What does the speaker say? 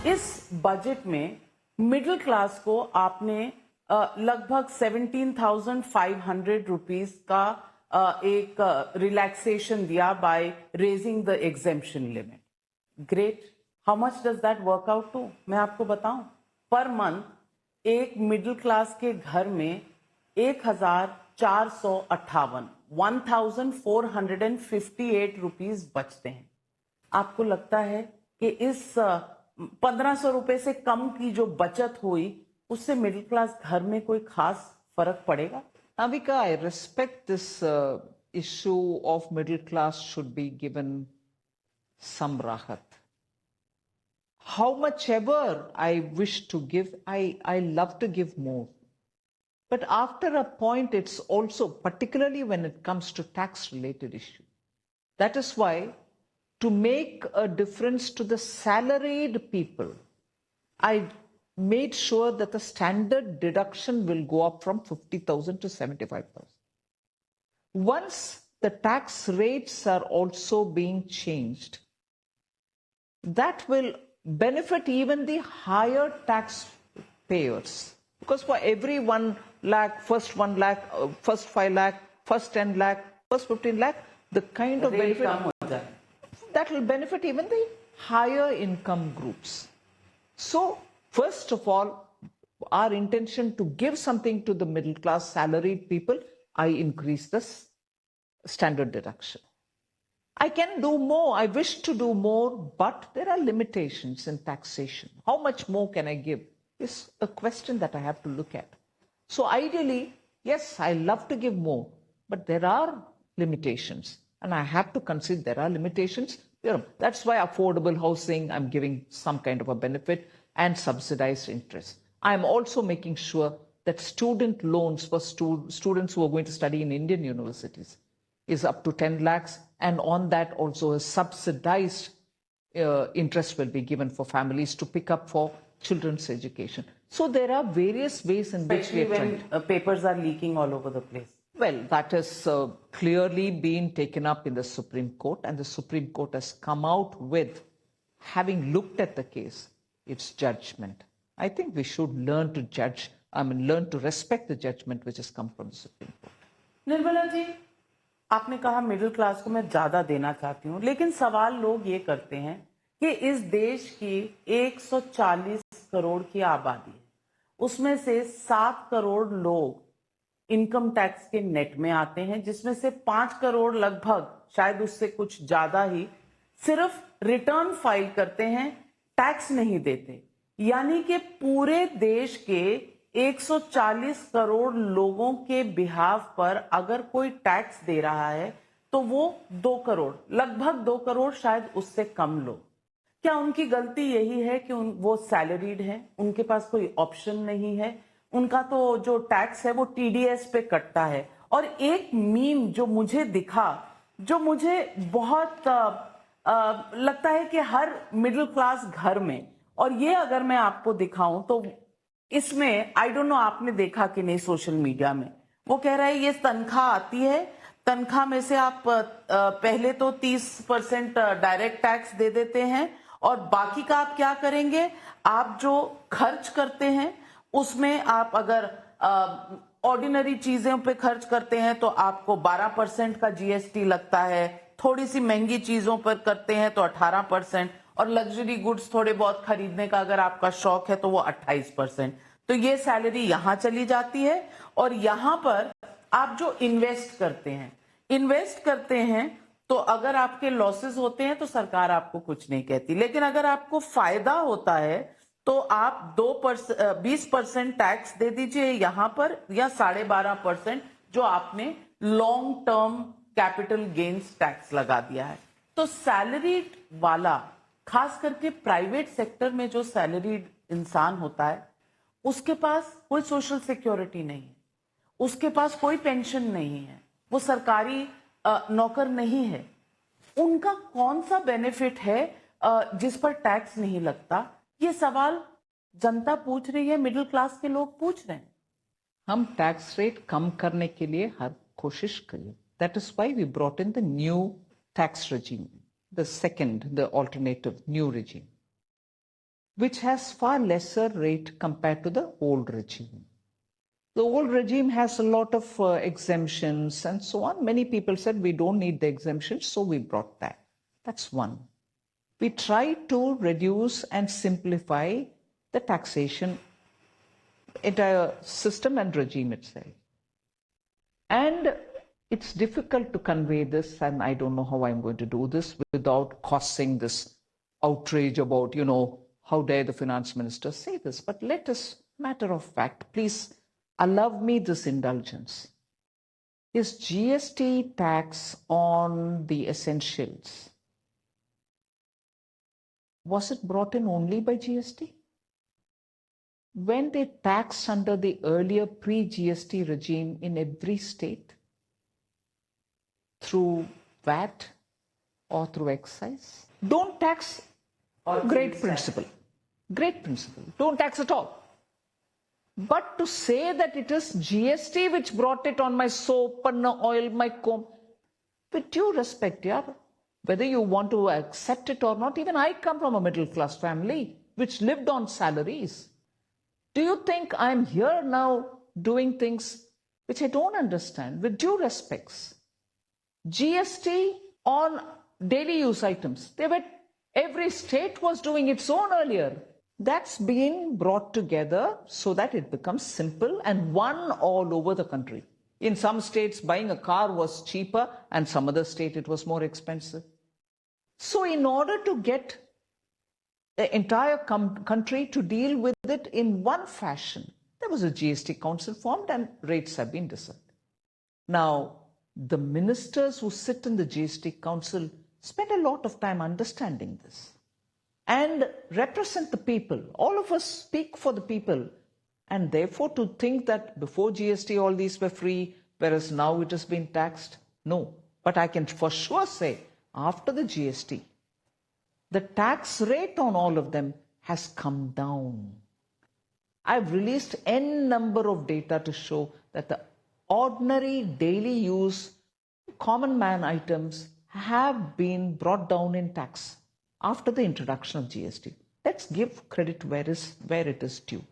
इस बजट में middle class को आपने लगभग 17,500 रुपीस का एक रिलैक्सेशन दिया by raising the exemption limit. Great. How much does that work out to? मैं आपको बताऊं, पर मंथ एक मिडिल क्लास के घर में 1,458 रुपीस बचते हैं. आपको लगता है कि इस 1,500 रुपए से कम की जो बचत हुई उससे मिडिल क्लास घर में कोई खास फर्क पड़ेगा? Navika, I respect this issue of middle class should be given some rahat. How much ever I wish to give, I love to give more. But after a point, it's also, particularly when it comes to tax-related issue. That is why, to make a difference to the salaried people, I made sure that the standard deduction will go up from 50,000 to 75,000. Once the tax rates are also being changed, that will benefit even the higher tax payers. Because for every 1 lakh, first 1 lakh, first 5 lakh, first 10 lakh, first 15 lakh, the kind of benefit that will benefit even the higher income groups. So, first of all, our intention to give something to the middle class salaried people, I increase this standard deduction. I can do more, I wish to do more, but there are limitations in taxation. How much more can I give is a question that I have to look at. So ideally, yes, I love to give more, but there are limitations. And I have to consider there are limitations. That's why affordable housing, I'm giving some kind of a benefit and subsidized interest. I'm also making sure that student loans for students who are going to study in Indian universities is up to 10 lakhs. And on that also a subsidized interest will be given for families to pick up for children's education. So there are various ways in which we are trying. When papers are leaking all over the place. Well, that has clearly been taken up in the Supreme Court, and the Supreme Court has come out with, having looked at the case, its judgment. I think we should learn to judge, learn to respect the judgment which has come from the Supreme Court. Nirmala ji, आपने कहा middle class को मैं ज्यादा देना चाहती हूँ, लेकिन सवाल लोग ये करते हैं कि इस देश की 140 करोड़ की आबादी है, उसमें से 7 करोड़ लोग इनकम टैक्स के नेट में आते हैं, जिसमें से 5 करोड़ लगभग, शायद उससे कुछ ज्यादा ही, सिर्फ रिटर्न फाइल करते हैं, टैक्स नहीं देते. यानी कि पूरे देश के 140 करोड़ लोगों के बिहाफ पर अगर कोई टैक्स दे रहा है तो वो 2 करोड़, लगभग 2 करोड़, शायद उससे कम लोग. क्या उनकी गलती यही है कि वो सैलरीड हैं, उनके पास कोई ऑप्शन नहीं है, उनका तो जो टैक्स है वो टीडीएस पे कटता है? और एक मीम जो मुझे दिखा, जो मुझे बहुत लगता है कि हर मिडिल क्लास घर में, और ये अगर मैं आपको दिखाऊं तो इसमें, आई डोंट नो आपने देखा कि नहीं सोशल मीडिया में, वो कह रहा है ये तनख्वाह आती है, तनख्वाह में से आप पहले तो 30% डायरेक्ट टैक्स दे देते हैं और बाकी का आप क्या करेंगे, आप जो खर्च करते हैं उसमें आप अगर ऑर्डिनरी चीजों पे खर्च करते हैं तो आपको 12% का जीएसटी लगता है, थोड़ी सी महंगी चीजों पर करते हैं तो 18%, और लग्जरी गुड्स थोड़े बहुत खरीदने का अगर आपका शौक है तो वो 28%. तो ये सैलरी यहां चली जाती है. और यहां पर आप जो इन्वेस्ट करते हैं तो अगर आपके लॉसेस होते हैं तो सरकार आपको कुछ नहीं कहती, लेकिन अगर आपको फायदा होता है तो आप 20% टैक्स दे दीजिए यहां पर, या 12.5% जो आपने long term capital gains tax लगा दिया है. तो सैलरीड वाला, खास करके प्राइवेट सेक्टर में जो सैलरीड इंसान होता है, उसके पास कोई सोशल सिक्योरिटी नहीं है, उसके पास कोई पेंशन नहीं है, वो सरकारी नौकर नहीं है. उनका कौन सा बेनिफिट है जिस पर टैक्स नहीं लगता? ये सवाल जनता पूछ रही है, मिडिल क्लास के लोग पूछ रहे हैं. हम टैक्स रेट कम करने के लिए हर कोशिश करें. That is why we brought in the new tax regime, the alternative new regime. which has far lesser rate compared to the old regime. The old regime has a lot of exemptions and so on. Many people said we don't need the exemptions, so we brought that. That's one. We tried to reduce and simplify the taxation entire system and regime itself. And it's difficult to convey this, and I don't know how I'm going to do this without causing this outrage about, how dare the finance minister say this. But let us, matter of fact, please allow me this indulgence. Is GST tax on the essentials, was it brought in only by GST? When they taxed under the earlier pre-GST regime in every state through VAT or through excise? Don't tax, great principle. Great principle. Don't tax at all. But to say that it is GST which brought it on my soap and oil, my comb, with due respect, yeah, whether you want to accept it or not, even I come from a middle class family which lived on salaries. Do you think I'm here now doing things which I don't understand? With due respects, GST on daily use items, every state was doing its own earlier. That's been brought together so that it becomes simple and one all over the country. In some states, buying a car was cheaper, and some other state it was more expensive. So in order to get the entire country to deal with it in one fashion, there was a GST council formed and rates have been decided. Now, the ministers who sit in the GST council spend a lot of time understanding this and represent the people. All of us speak for the people. And therefore, to think that before GST all these were free, whereas now it has been taxed, no. But I can for sure say, after the GST, the tax rate on all of them has come down. I've released n number of data to show that the ordinary daily use common man items have been brought down in tax after the introduction of GST. Let's give credit where it is due.